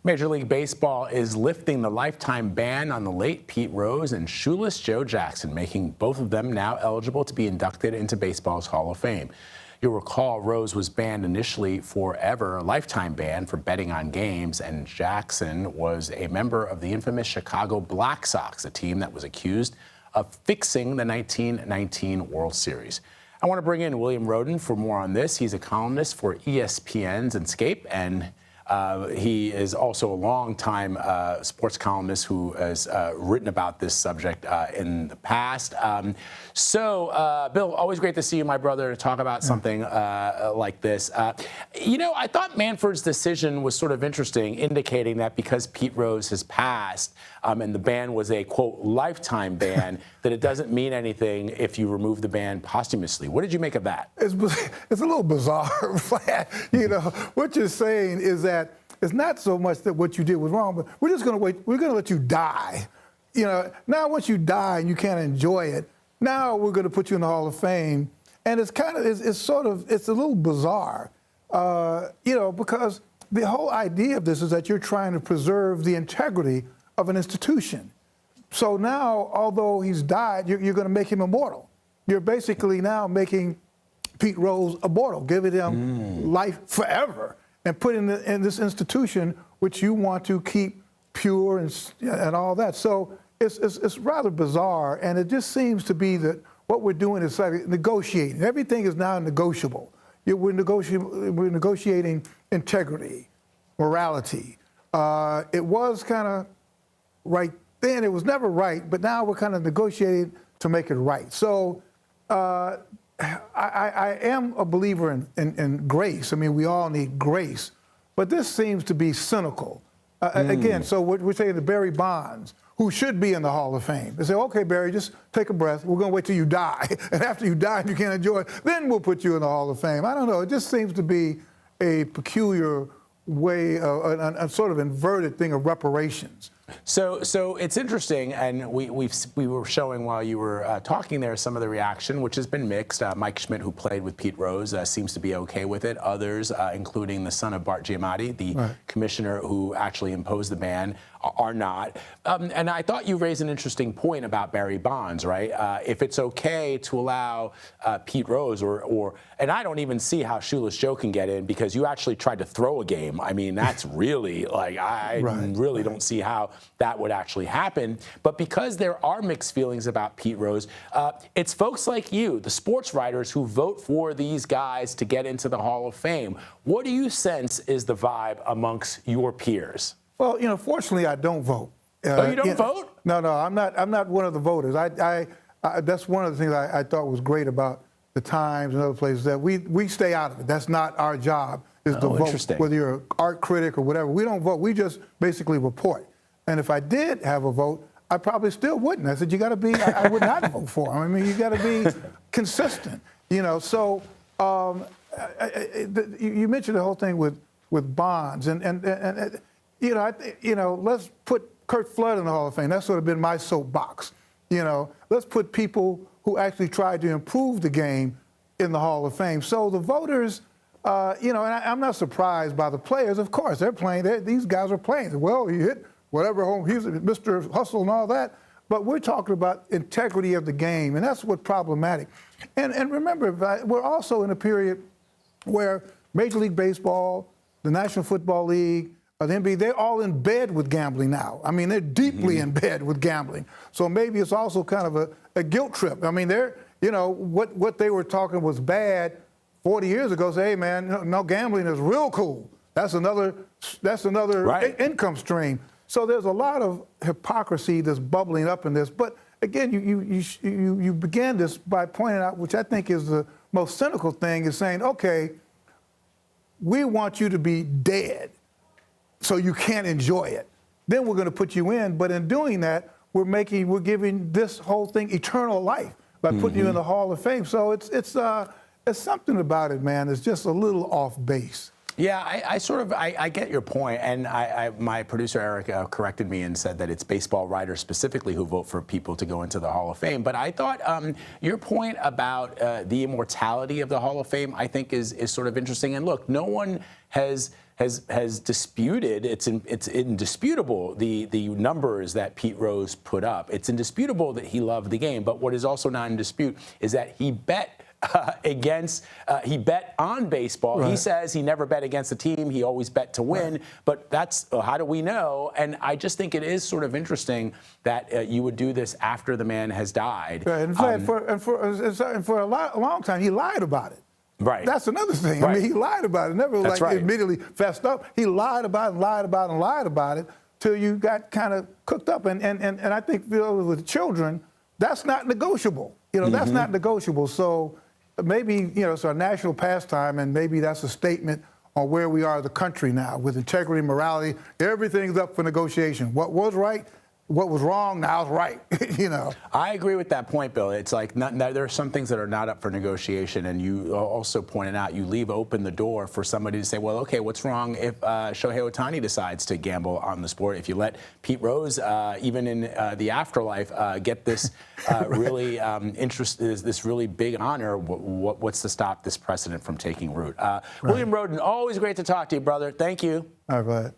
Major League Baseball is lifting the lifetime ban on the late Pete Rose and Shoeless Joe Jackson, making both of them now eligible to be inducted into baseball's Hall of Fame. You'll recall Rose was banned initially forever, a lifetime ban for betting on games, and Jackson was a member of the infamous Chicago Black Sox, a team that was accused of fixing the 1919 World Series. I want to bring in William Rhoden for more on this. He's a columnist for ESPN's Escape, and he is also a longtime sports columnist who has written about this subject in the past. Bill, always great to see you, my brother, to talk about something like this. I thought Manfred's decision was sort of interesting, indicating that because Pete Rose has passed and the ban was a, quote, lifetime ban, that it doesn't mean anything if you remove the ban posthumously. What did you make of that? It's a little bizarre. What you're saying is that it's not so much that what you did was wrong, but we're just going to wait. We're going to let you die. Now once you die and you can't enjoy it, now we're going to put you in the Hall of Fame. And it's a little bizarre, because the whole idea of this is that you're trying to preserve the integrity of an institution. So now, although he's died, you're going to make him immortal. You're basically now making Pete Rose immortal, giving him life forever, and putting in this institution which you want to keep pure and all that. So it's rather bizarre, and it just seems to be that what we're doing is like negotiating. Everything is now negotiable. We're negotiating integrity, morality. It was kind of right then. It was never right, but now we're kind of negotiating to make it right. So I am a believer in grace. I mean, we all need grace, but this seems to be cynical. Again, so we're saying to Barry Bonds, who should be in the Hall of Fame. They say, okay, Barry, just take a breath. We're going to wait till you die. And after you die and you can't enjoy it, then we'll put you in the Hall of Fame. I don't know. It just seems to be a peculiar way, a sort of inverted thing of reparations. So it's interesting, and we were showing while you were talking there some of the reaction, which has been mixed. Mike Schmidt, who played with Pete Rose, seems to be okay with it. Others, including the son of Bart Giamatti, the commissioner who actually imposed the ban, are not. And I thought you raised an interesting point about Barry Bonds, right? If it's okay to allow Pete Rose and I don't even see how Shoeless Joe can get in, because you actually tried to throw a game. I mean, that's really, I really don't see how that would actually happen. But because there are mixed feelings about Pete Rose, it's folks like you, the sports writers, who vote for these guys to get into the Hall of Fame. What do you sense is the vibe amongst your peers? Well, fortunately, I don't vote. Oh, you don't vote? No, I'm not one of the voters. That's one of the things I thought was great about the Times and other places, that we stay out of it. That's not our job, is to vote, whether you're an art critic or whatever. We don't vote. We just basically report. And if I did have a vote, I probably still wouldn't. I said, I would not vote for him. I mean, you got to be consistent, So you mentioned the whole thing with Bonds, and let's put Curt Flood in the Hall of Fame. That's sort of been my soapbox. Let's put people who actually tried to improve the game in the Hall of Fame. So the voters, and I'm not surprised by the players. Of course, they're playing. These guys are playing. Well, he hit whatever home, he's Mr. Hustle and all that. But we're talking about integrity of the game, and that's what's problematic. And remember, we're also in a period where Major League Baseball, the National Football League, the NBA, they're all in bed with gambling now. I mean, they're deeply in bed with gambling. So maybe it's also kind of a guilt trip. I mean, what they were talking was bad 40 years ago. Say, hey, man, no, gambling is real cool. That's another income stream. So there's a lot of hypocrisy that's bubbling up in this. But again, you began this by pointing out, which I think is the most cynical thing, is saying, okay, we want you to be dead so you can't enjoy it. Then we're going to put you in. But in doing that, we're giving this whole thing eternal life by putting you in the Hall of Fame. So it's something about it, man. It's just a little off base. Yeah, I get your point, and my producer Eric corrected me and said that it's baseball writers specifically who vote for people to go into the Hall of Fame. But I thought your point about the immortality of the Hall of Fame, I think, is sort of interesting. And look, no one has has disputed, it's indisputable, the numbers that Pete Rose put up. It's indisputable that he loved the game, but what is also not in dispute is that he bet he bet on baseball. Right. He says he never bet against the team. He always bet to win. Right. But that's how do we know? And I just think it is sort of interesting that you would do this after the man has died. Right. In fact, for a long time, he lied about it. Right. That's another thing. Right. I mean, he lied about it. Never That's right. immediately fessed up. He lied about it and lied about it and lied about it till you got kind of cooked up. And I think with children, that's not negotiable. That's not negotiable. So maybe, it's our national pastime, and maybe that's a statement on where we are as a country now with integrity, morality. Everything's up for negotiation. What was right, what was wrong, now is right. I agree with that point, Bill. It's like there are some things that are not up for negotiation, and you also pointed out you leave open the door for somebody to say, well, okay, what's wrong if Shohei Ohtani decides to gamble on the sport? If you let Pete Rose, even in the afterlife, get this really this really big honor, what's to stop this precedent from taking root? Right. William Rhoden, always great to talk to you, brother. Thank you. All right, go ahead.